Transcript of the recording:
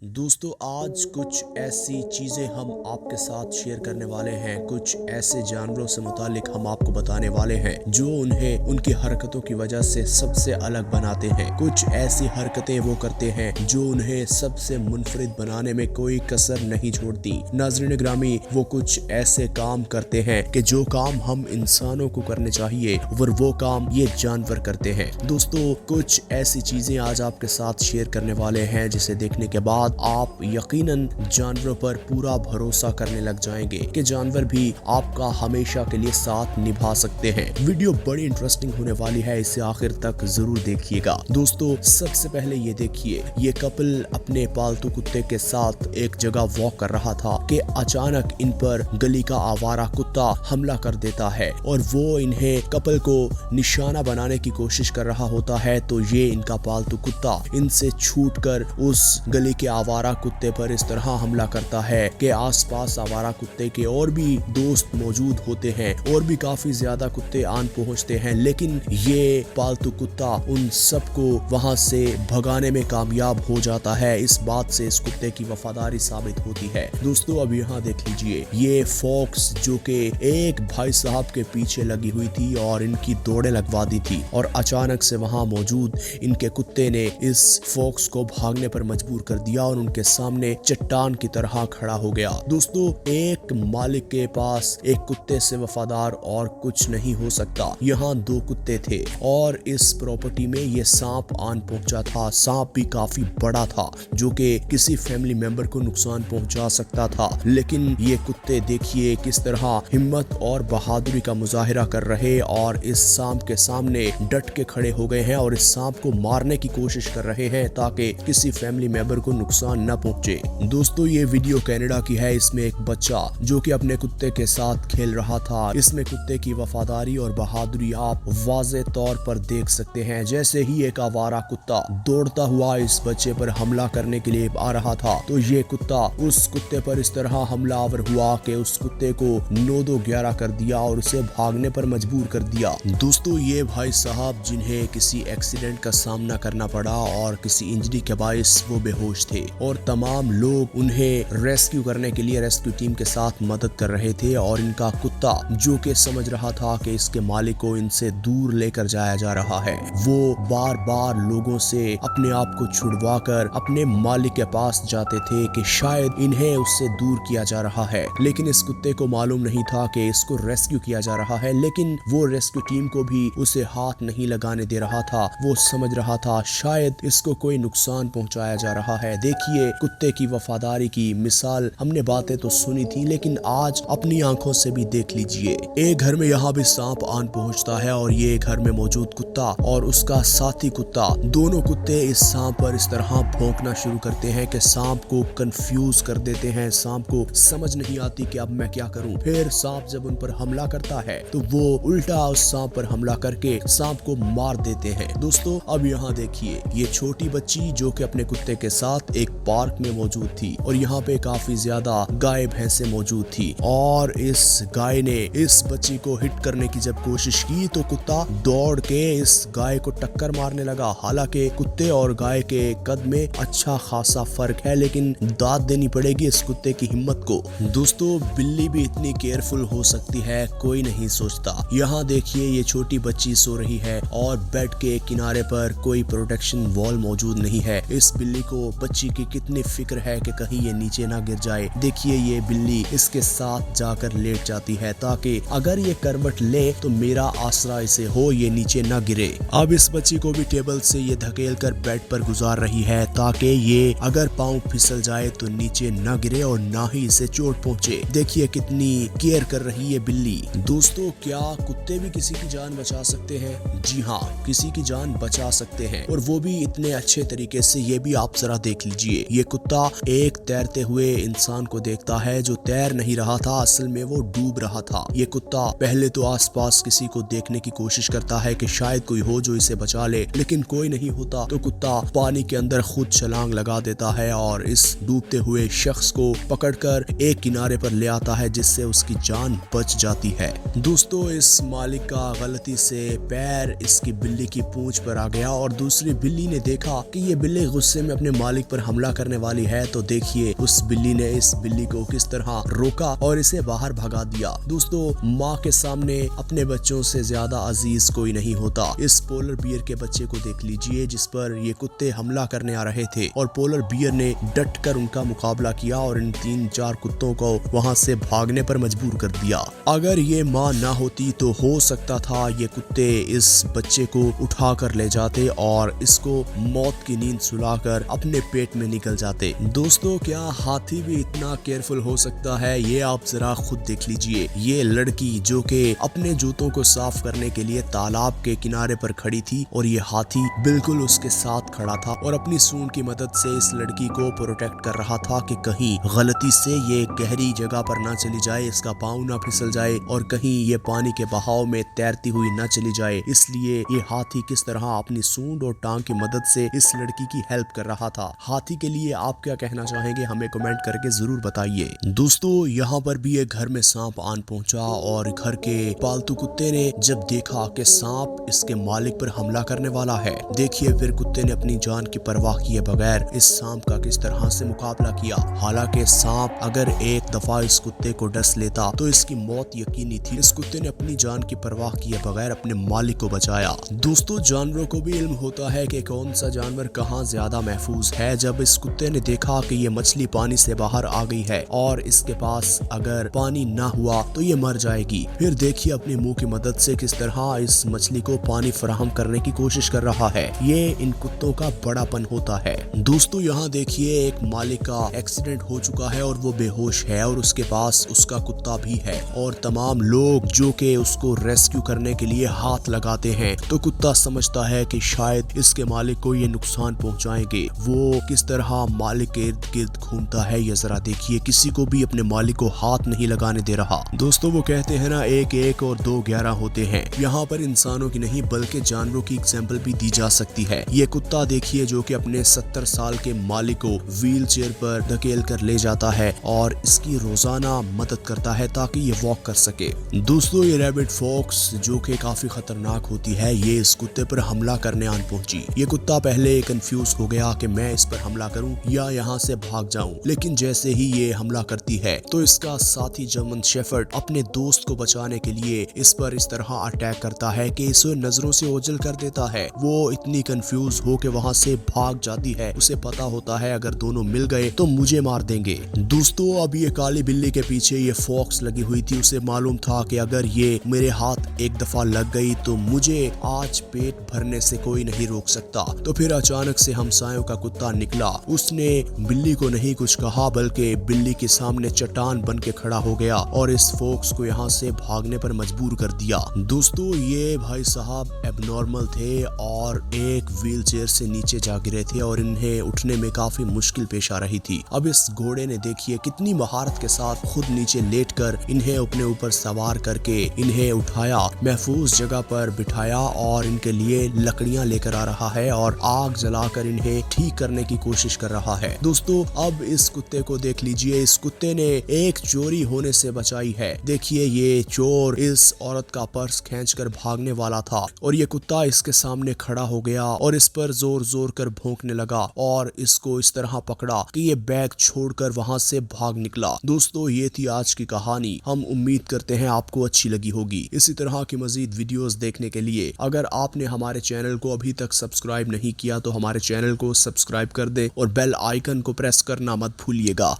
दोस्तों आज कुछ ऐसी चीज़ें हम आपके साथ शेयर करने वाले हैं। कुछ ऐसे जानवरों से मुतालिक हम आपको बताने वाले हैं जो उन्हें उनकी हरकतों की वजह से सबसे अलग बनाते हैं। कुछ ऐसी हरकतें वो करते हैं जो उन्हें सबसे मुनफरिद बनाने में कोई कसर नहीं छोड़ती। नाज़रीन ग्रामी, वो कुछ ऐसे काम करते हैं कि जो काम हम इंसानों को करने चाहिए और वो काम ये जानवर करते हैं। दोस्तों कुछ ऐसी चीज़ें आज आपके साथ शेयर करने वाले हैं जिसे देखने के बाद आप यकीनन जानवरों पर पूरा भरोसा करने लग जाएंगे कि जानवर भी आपका हमेशा के लिए साथ निभा सकते हैं। वीडियो बड़ी इंटरेस्टिंग होने वाली है, इसे आखिर तक जरूर देखिएगा। दोस्तों सबसे पहले ये देखिए, ये कपल अपने पालतू कुत्ते के साथ एक जगह वॉक कर रहा था कि अचानक इन पर गली का आवारा कुत्ता हमला कर देता है और वो इन्हें कपल को निशाना बनाने की कोशिश कर रहा होता है। तो ये इनका पालतू कुत्ता इनसे छूटकर उस गली के आवारा कुत्ते पर इस तरह हमला करता है कि आसपास आवारा कुत्ते के और भी दोस्त मौजूद होते हैं और भी काफी ज्यादा कुत्ते आन पहुंचते हैं, लेकिन ये पालतू कुत्ता उन सबको वहां से भगाने में कामयाब हो जाता है। इस बात से इस कुत्ते की वफादारी साबित होती है। दोस्तों अब यहाँ देख लीजिए, ये फॉक्स जो कि एक भाई साहब के पीछे लगी हुई थी और इनकी दौड़े लगवा दी थी और अचानक से वहां मौजूद इनके कुत्ते ने इस फॉक्स को भागने पर मजबूर कर दिया और उनके सामने चट्टान की तरह खड़ा हो गया। दोस्तों एक मालिक के पास एक कुत्ते से वफादार और कुछ नहीं हो सकता। यहाँ दो कुत्ते थे और इस प्रॉपर्टी में ये सांप आन पहुंचा था। सांप भी काफी बड़ा था जो कि किसी फैमिली मेंबर को नुकसान पहुंचा सकता था, लेकिन ये कुत्ते देखिए किस तरह हिम्मत और बहादुरी का मुजाहिरा कर रहे और इस सांप के सामने डट के खड़े हो गए हैं और इस सांप को मारने की कोशिश कर रहे हैं ताकि किसी फैमिली मेंबर को नुकसान न पहुंचे। दोस्तों ये वीडियो कनाडा की है। इसमें एक बच्चा जो कि अपने कुत्ते के साथ खेल रहा था। इसमें कुत्ते की वफादारी और बहादुरी आप वाज़े तौर पर देख सकते हैं। जैसे ही एक आवारा कुत्ता दौड़ता हुआ इस बच्चे पर हमला करने के लिए आ रहा था तो ये कुत्ता उस कुत्ते पर इस तरह हमलावर हुआ कि उस कुत्ते को 9-2-11 कर दिया और उसे भागने पर मजबूर कर दिया। दोस्तों ये भाई साहब जिन्हें किसी एक्सीडेंट का सामना करना पड़ा और किसी इंजरी के बायस वो बेहोश थे और तमाम लोग उन्हें रेस्क्यू करने के लिए रेस्क्यू टीम के साथ मदद कर रहे थे और इनका कुत्ता जो कि समझ रहा था कि इसके मालिक को इनसे दूर लेकर जाया जा रहा है, वो बार बार लोगों से अपने आप को छुड़वाकर अपने मालिक के पास जाते थे कि शायद इन्हें उससे दूर किया जा रहा है। लेकिन इस कुत्ते को मालूम नहीं था कि इसको रेस्क्यू किया जा रहा है, लेकिन वो रेस्क्यू टीम को भी उसे हाथ नहीं लगाने दे रहा था। वो समझ रहा था शायद इसको कोई नुकसान पहुंचाया जा रहा है। देखिए कुत्ते की वफादारी की मिसाल हमने बातें तो सुनी थी, लेकिन आज अपनी आंखों से भी देख लीजिए। एक घर में यहाँ भी सांप आन पहुंचता है और ये घर में मौजूद कुत्ता और उसका साथी कुत्ता, दोनों कुत्ते इस सांप पर इस तरह भौंकना शुरू करते हैं कि सांप को कंफ्यूज कर देते हैं। सांप को समझ नहीं आती कि अब मैं क्या करूं। फिर सांप जब उन पर हमला करता है तो वो उल्टा उस सांप पर हमला करके सांप को मार देते हैं। दोस्तों अब यहाँ देखिए, ये छोटी बच्ची जो कि अपने कुत्ते के साथ एक पार्क में मौजूद थी और यहाँ पे काफी ज्यादा गाय भैंसे मौजूद थी और इस गाय ने इस बच्ची को हिट करने की जब कोशिश की तो कुत्ता दौड़ के इस गाय को टक्कर मारने लगा। हालांकि कुत्ते और गाय के कद में अच्छा खासा फर्क है, लेकिन दाद देनी पड़ेगी इस कुत्ते की हिम्मत को। दोस्तों बिल्ली भी इतनी केयरफुल हो सकती है, कोई नहीं सोचता। यहाँ देखिए ये छोटी बच्ची सो रही है और बेड के किनारे पर कोई प्रोटेक्शन वॉल मौजूद नहीं है। इस बिल्ली को बच्ची की कितनी फिक्र है कि कहीं ये नीचे ना गिर जाए। देखिए ये बिल्ली इसके साथ जाकर लेट जाती है ताकि अगर ये करवट ले तो मेरा आसरा इसे हो, ये नीचे ना गिरे। अब इस बच्ची को भी टेबल से ये धकेल कर बेड पर गुजार रही है ताकि ये अगर पाँव फिसल जाए तो नीचे ना गिरे और ना ही इसे चोट पहुंचे। देखिए कितनी केयर कर रही है बिल्ली। दोस्तों क्या कुत्ते भी किसी की जान बचा सकते हैं? जी हाँ, किसी की जान बचा सकते हैं और वो भी इतने अच्छे तरीके से। ये भी आप जरा देख लीजिए, ये कुत्ता एक तैरते हुए इंसान को देखता है जो तैर नहीं रहा था, असल में वो डूब रहा था। ये कुत्ता पहले तो आसपास किसी को देखने की कोशिश करता है कि शायद कोई हो जो इसे बचा ले, लेकिन कोई नहीं होता तो कुत्ता पानी के अंदर खुद छलांग लगा देता है और इस डूबते हुए शख्स को पकड़कर एक किनारे पर ले आता है जिससे उसकी जान बच जाती है। दोस्तों इस मालिक का गलती से पैर इसकी बिल्ली की पूंछ पर आ गया और दूसरी बिल्ली ने देखा कि ये बिल्ली गुस्से में अपने मालिक पर हमला करने वाली है तो देखिए उस बिल्ली ने इस बिल्ली को किस तरह रोका और इसे बाहर भगा दिया। दोस्तों, माँ के सामने अपने बच्चों से ज्यादा अजीज कोई नहीं होता। इस पोलर बियर के बच्चे को देख लीजिए जिस पर ये कुत्ते हमला करने आ रहे थे और पोलर बियर ने डट कर उनका मुकाबला किया और इन 3-4 कुत्तों को वहां से भागने पर मजबूर कर दिया। अगर ये माँ ना होती तो हो सकता था ये कुत्ते इस बच्चे को उठा कर ले जाते और इसको मौत की नींद सुलाकर अपने पेट में निकल जाते। दोस्तों, क्या हाथी भी इतना केयरफुल हो सकता है? ये आप जरा खुद देख लीजिए। ये लड़की जो कि अपने जूतों को साफ करने के लिए तालाब के किनारे पर खड़ी थी और ये हाथी बिल्कुल उसके साथ खड़ा था और अपनी सूंड की मदद से इस लड़की को प्रोटेक्ट कर रहा था कि कहीं गलती से ये गहरी जगह पर ना चली जाए, इसका पाँव ना फिसल जाए और कहीं ये पानी के बहाव में तैरती हुई ना चली जाए। इसलिए ये हाथी किस तरह अपनी सूंड और टांग की मदद से इस लड़की की हेल्प कर रहा था। हाथी के लिए आप क्या कहना चाहेंगे? हमें कमेंट करके जरूर बताइए। दोस्तों, यहाँ पर भी एक घर में सांप आन पहुंचा और घर के पालतू कुत्ते ने जब देखा कि सांप इसके मालिक पर हमला करने वाला है, देखिए फिर कुत्ते ने अपनी जान की परवाह किए बगैर इस सांप का किस तरह से मुकाबला किया। हालांकि सांप अगर एक दफा इस कुत्ते को डस लेता तो इसकी मौत यकीनी थी। इस कुत्ते ने अपनी जान की परवाह किए बगैर अपने मालिक को बचाया। दोस्तों, जानवरों को भी इल्म होता है कि कौन सा जानवर कहाँ ज्यादा महफूज है। जब इस कुत्ते ने देखा कि ये मछली पानी से बाहर आ गई है और इसके पास अगर पानी ना हुआ तो ये मर जाएगी, फिर देखिए अपने मुंह की मदद से किस तरह इस मछली को पानी फराहम करने की कोशिश कर रहा है। ये इन कुत्तों का बड़ापन होता है। दोस्तों, यहाँ देखिए एक मालिक का एक्सीडेंट हो चुका है और वो बेहोश है और उसके पास उसका कुत्ता भी है और तमाम लोग जो कि उसको रेस्क्यू करने के लिए हाथ लगाते हैं तो कुत्ता समझता है कि शायद इसके मालिक को ये नुकसान पहुंचाएंगे। वो किस तरह मालिक के इर्द गिर्द घूमता है ये जरा देखिए, किसी को भी अपने मालिक को हाथ नहीं लगाने दे रहा। दोस्तों, वो कहते हैं ना, 1-1 और 2-11 होते हैं। यहाँ पर इंसानों की नहीं बल्कि जानवरों की एग्जाम्पल भी दी जा सकती है। ये कुत्ता देखिए जो कि अपने 70 साल के मालिक को व्हील चेयर पर धकेल कर ले जाता है और इसकी रोजाना मदद करता है ताकि ये वॉक कर सके। दोस्तों, ये रैबिट फॉक्स जो कि काफी खतरनाक होती है, ये इस कुत्ते पर हमला करने आन पहुंची। ये कुत्ता पहले कंफ्यूज हो गया कि मैं इस पर हमला करूं या यहाँ से भाग जाऊं, लेकिन जैसे ही ये हमला करती है तो इसका साथी जर्मन शेफर्ड अपने दोस्त को बचाने के लिए इस पर इस तरह अटैक करता है कि इसे नजरों से ओझल कर देता है। वो इतनी कंफ्यूज हो के वहाँ से भाग जाती है। उसे पता होता है अगर दोनों मिल गए तो मुझे मार देंगे। दोस्तों, अब ये काली बिल्ली के पीछे ये फॉक्स लगी हुई थी। उसे मालूम था कि अगर ये मेरे हाथ एक दफा लग गई तो मुझे आज पेट भरने से कोई नहीं रोक सकता। तो फिर अचानक से हमसायों का कुत्ता निकला। उसने बिल्ली को नहीं कुछ कहा बल्कि बिल्ली के सामने चट्टान बन के खड़ा हो गया और इस फॉक्स को यहाँ से भागने पर मजबूर कर दिया। दोस्तों, ये भाई साहब एबनॉर्मल थे और एक व्हील चेयर से नीचे जा गिरे थे और इन्हें उठने में काफी मुश्किल पेश आ रही थी। अब इस घोड़े ने देखिए कितनी महारत के साथ खुद नीचे लेटकर इन्हें अपने ऊपर सवार करके इन्हें उठाया, महफूज जगह पर बिठाया और इनके लिए लकड़ियां लेकर आ रहा है और आग जलाकर इन्हें ठीक करने की कोशिश कर रहा है। दोस्तों, अब इस कुत्ते को देख लीजिए। इस कुत्ते ने एक चोरी होने से बचाई है। देखिए, ये चोर इस औरत का पर्स खींचकर भागने वाला था और ये कुत्ता इसके सामने खड़ा हो गया और इस पर जोर जोर कर भौंकने लगा और इसको इस तरह पकड़ा कि ये बैग छोड़कर वहां से भाग निकला। दोस्तों, ये थी आज की कहानी। हम उम्मीद करते हैं आपको अच्छी लगी होगी। इसी तरह की मजीद वीडियोस देखने के लिए अगर आपने हमारे चैनल को अभी तक सब्सक्राइब नहीं किया तो हमारे चैनल को सब्सक्राइब कर दें और बेल आइकन को प्रेस करना मत भूलिएगा।